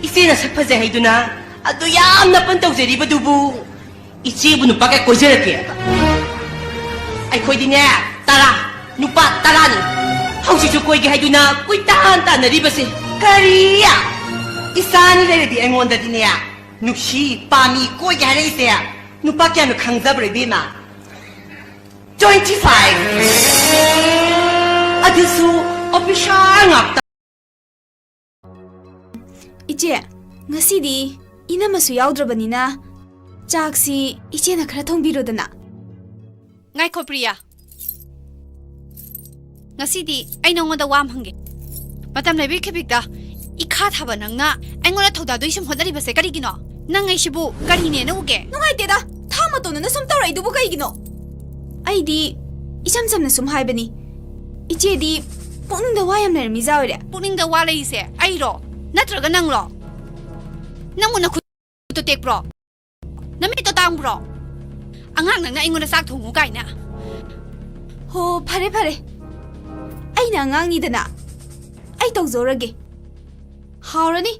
이제나 삭파제 하이두나 아도 얌 나쁜 떡제리 버두부 이제부 누빠 게 꼬지르게 아이 코이디네 따라 누빠 따라니 항시주 꼬이게 하이두나 꼬이딴 따느리버세 까리야 이산이 레디 앵원다디네야 눅시 빠미 꼬이게 하레이세야 누빠 깨하면 강잡을 비마 25 아디수 어피샤 이제 ngasi디 inamasu yaudраbanina chaksi ichena khara thongbirodana ngai ko priya ngasidi ai nongoda wam hange matam lebi khebikda ikha thaba nangna aingona thoda doisum hodari base kari gino nangai shibu kari ne no uge nungai teda thama to na sum tawrai dubu kai gino aidi isam samna sum haibani ichedi pungda wayam ner mi zawre pungda wala ise ai ro natraga nanglo nanguna khu to tek pro nami to tang pro angang nang na ingona sak thongu kai na ho phare phare aina ngang ni dana ai tawzorage hawrani